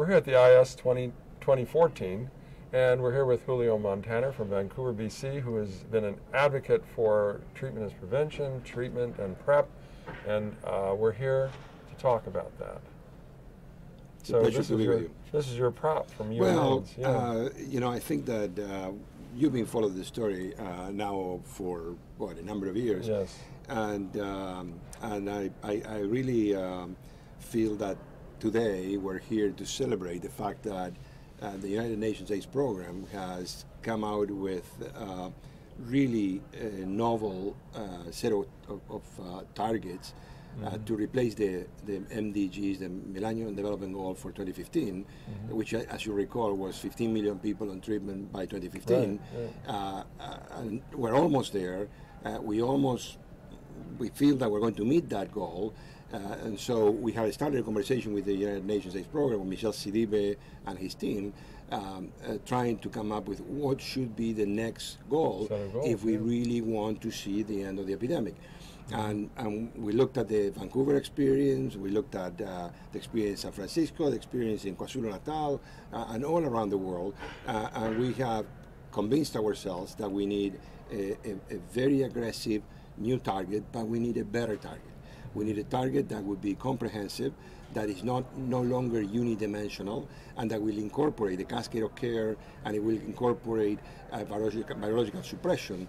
We're here at the AIDS2014, and we're here with Julio Montaner from Vancouver, BC, who has been an advocate for treatment as prevention, treatment and PrEP, and we're here to talk about that. It's a pleasure to be with you. This is your prop from you. Well, yeah. I think that you've been following the story now for a number of years. Yes. And I really feel that today we're here to celebrate the fact that the United Nations AIDS program has come out with really a novel set of targets to replace the MDGs, the Millennium Development Goal for 2015, which, as you recall, was 15 million people on treatment by 2015. Right. And we're almost there. We feel that we're going to meet that goal. And so we have started a conversation with the United Nations AIDS program, with Michel Sidibe and his team, trying to come up with what should be the next goal if we really want to see the end of the epidemic. And we looked at the Vancouver experience, we looked at the experience in San Francisco, the experience in KwaZulu-Natal, and all around the world, and we have convinced ourselves that we need a very aggressive new target, but we need a better target. We need a target that would be comprehensive, that is no longer unidimensional, and that will incorporate the cascade of care, and it will incorporate biological suppression,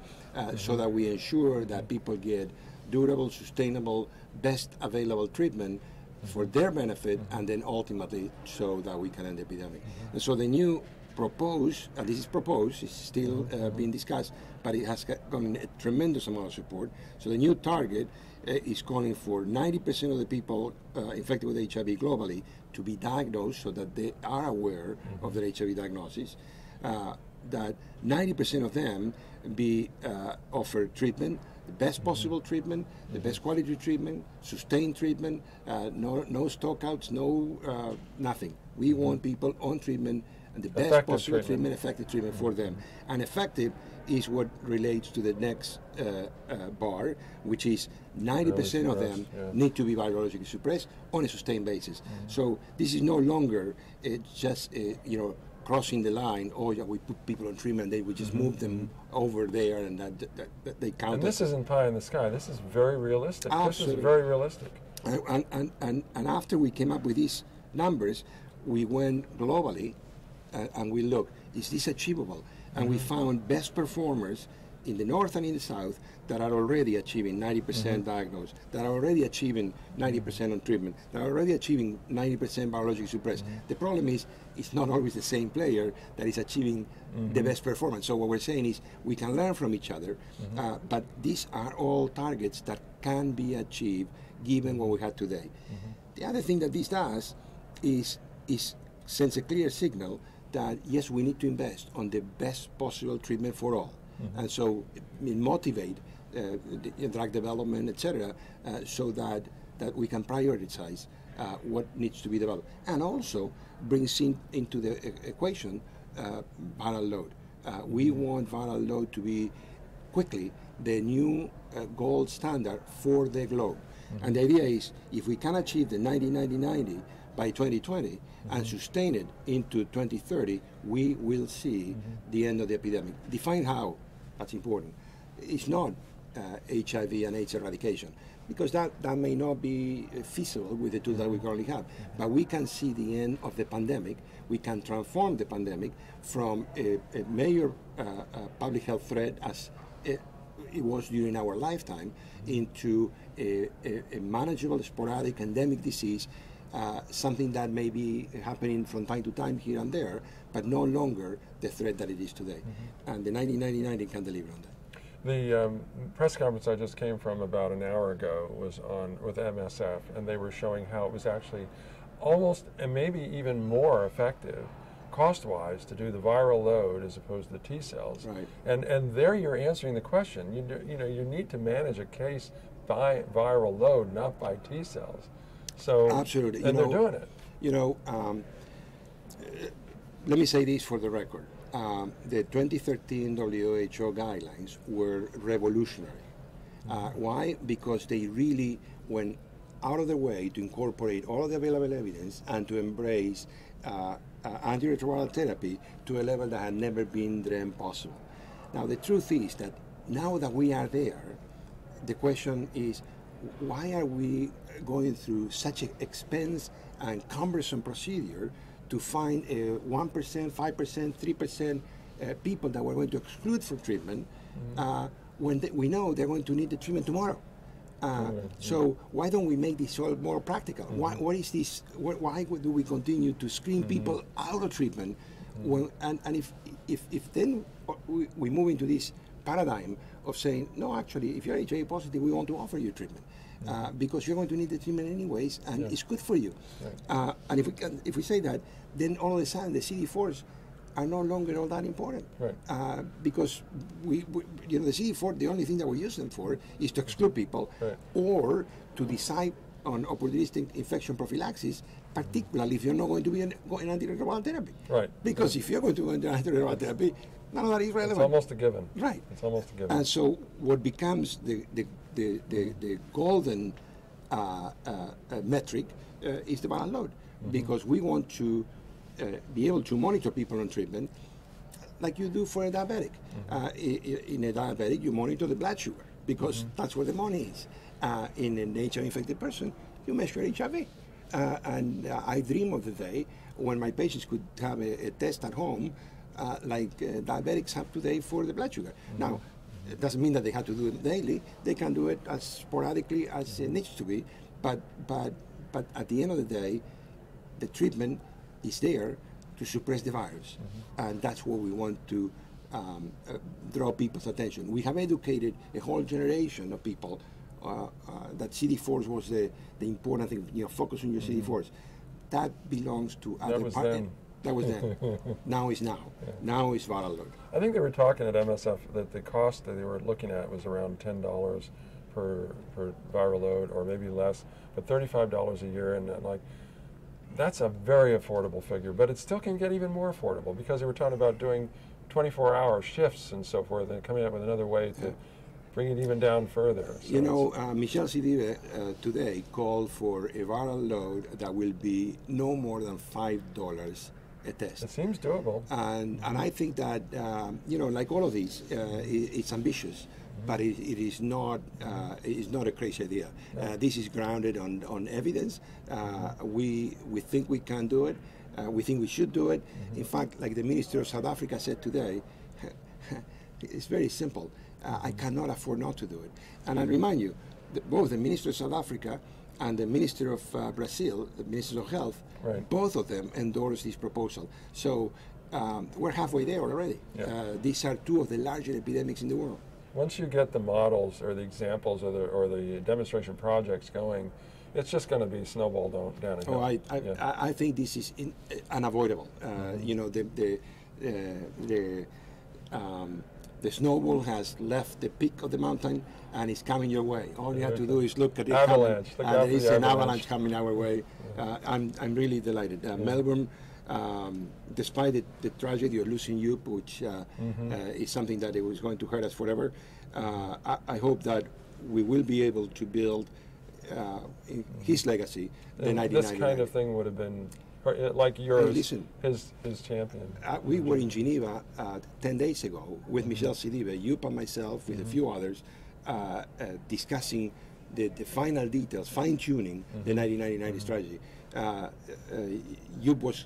so that we ensure that people get durable, sustainable, best available treatment for their benefit, and then ultimately so that we can end the epidemic. And so the new proposed, and this is proposed, it's still being discussed, but it has gotten a tremendous amount of support. So the new target is calling for 90% of the people infected with HIV globally to be diagnosed, so that they are aware of their HIV diagnosis, that 90% of them be offered treatment, the best possible treatment, the best quality treatment, sustained treatment, no stockouts, no nothing. We want people on treatment, and the best possible treatment, effective treatment for them. And effective is what relates to the next bar, which is 90% of them need to be biologically suppressed on a sustained basis. So this is no longer just crossing the line. Oh yeah, we put people on treatment, they we just move them over there, and that they count. And this isn't pie in the sky. This is very realistic. Absolutely. This is very realistic. And after we came up with these numbers, we went globally. And we look, is this achievable? And we found best performers in the north and in the south that are already achieving 90% diagnosed, that are already achieving 90% on treatment, that are already achieving 90% biologically suppressed. The problem is, it's not always the same player that is achieving the best performance. So what we're saying is, we can learn from each other, but these are all targets that can be achieved given what we have today. The other thing that this does is sends a clear signal that yes, we need to invest on the best possible treatment for all, and so motivate the drug development, etc., so that we can prioritize what needs to be developed, and also brings into the equation viral load. We want viral load to be quickly the new gold standard for the globe, and the idea is, if we can achieve the 90-90-90 by 2020 and sustain it into 2030, we will see the end of the epidemic. Define how, that's important. It's not HIV and AIDS eradication, because that may not be feasible with the tools that we currently have. But we can see the end of the pandemic. We can transform the pandemic from a major public health threat, as it was during our lifetime, into a manageable, sporadic, endemic disease, something that may be happening from time to time here and there, but no longer the threat that it is today. And the 90-90-90 can deliver on that. The press conference I just came from about an hour ago was with MSF, and they were showing how it was actually almost and maybe even more effective cost-wise to do the viral load as opposed to the T cells. Right. And there you're answering the question. You need to manage a case by viral load, not by T cells. So absolutely, and they're doing it. Let me say this for the record. The 2013 WHO guidelines were revolutionary. Why? Because they really, when out of their way to incorporate all of the available evidence and to embrace antiretroviral therapy to a level that had never been dreamed possible. Now, the truth is that now that we are there, the question is, why are we going through such an expense and cumbersome procedure to find 1%, 5%, 3% people that we're going to exclude from treatment when we know they're going to need the treatment tomorrow? So why don't we make this all more practical? What is this? Why do we continue to screen people out of treatment? And if then we move into this paradigm of saying, no, actually, if you're HIV positive, we want to offer you treatment because you're going to need the treatment anyways, and it's good for you. Right. And if we say that, then all of a sudden the CD4s are no longer all that important, right. Because the CD4, the only thing that we use them for is to exclude people, right. or to decide on opportunistic infection prophylaxis, particularly if you're not going to be in antiretroviral therapy. Right. Because if you're going to go into antiretroviral therapy, none of that is relevant. It's almost a given. Right. It's almost a given. And so what becomes the golden metric is the viral load, because we want to be able to monitor people on treatment like you do for a diabetic. In a diabetic, you monitor the blood sugar because that's where the money is. In an HIV-infected person, you measure HIV. And I dream of the day when my patients could have a test at home like diabetics have today for the blood sugar. Now, it doesn't mean that they have to do it daily. They can do it as sporadically as it needs to be. But at the end of the day, the treatment is there to suppress the virus. And that's what we want to draw people's attention. We have educated a whole generation of people that CD4s was the important thing, focus on your CD4s. That belongs to other parts. That was then. Now is now. Yeah. Now is viral load. I think they were talking at MSF that the cost that they were looking at was around $10 per viral load, or maybe less, but $35 a year, and that's a very affordable figure. But it still can get even more affordable because they were talking about doing 24-hour shifts and so forth, and coming up with another way to bring it even down further. So Michel Sidibe today called for a viral load that will be no more than $5 a test. It seems doable. And I think that, like all of these, it's ambitious, but it is not a crazy idea. No. This is grounded on evidence. We think we can do it. We think we should do it. In fact, like the Minister of South Africa said today, it's very simple. I cannot afford not to do it. And I remind you, both the Minister of South Africa and the Minister of Brazil, the Minister of Health, right. both of them endorsed this proposal. So we're halfway there already. Yeah. These are two of the largest epidemics in the world. Once you get the models or the examples or the demonstration projects going, it's just going to be snowball down a hill. I think this is unavoidable. The snowball has left the peak of the mountain and is coming your way. All you have to do is look at it. Avalanche. There is an avalanche coming our way. I'm really delighted. Melbourne, despite the tragedy of losing Youp, which is something that it was going to hurt us forever, I hope that we will be able to build his legacy. The 1999. This kind of thing would have been like yours, his champion. We were in Geneva 10 days ago with Michel Sidibe, Youp and myself, with a few others, discussing the final details, fine-tuning the 1999 strategy. Youp was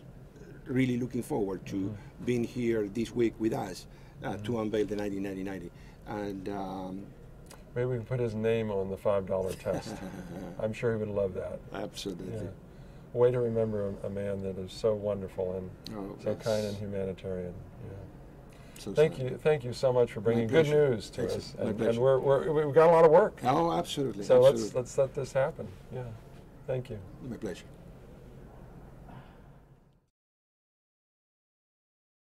really looking forward to being here this week with us to unveil the 1990. And maybe we can put his name on the $5 test. I'm sure he would love that. Absolutely. Yeah. Way to remember a man that is so wonderful and so kind and humanitarian. Yeah. So thank you so much for bringing good news to us. And we've got a lot of work. Oh, absolutely. So absolutely. let's let this happen. Yeah. Thank you. My pleasure.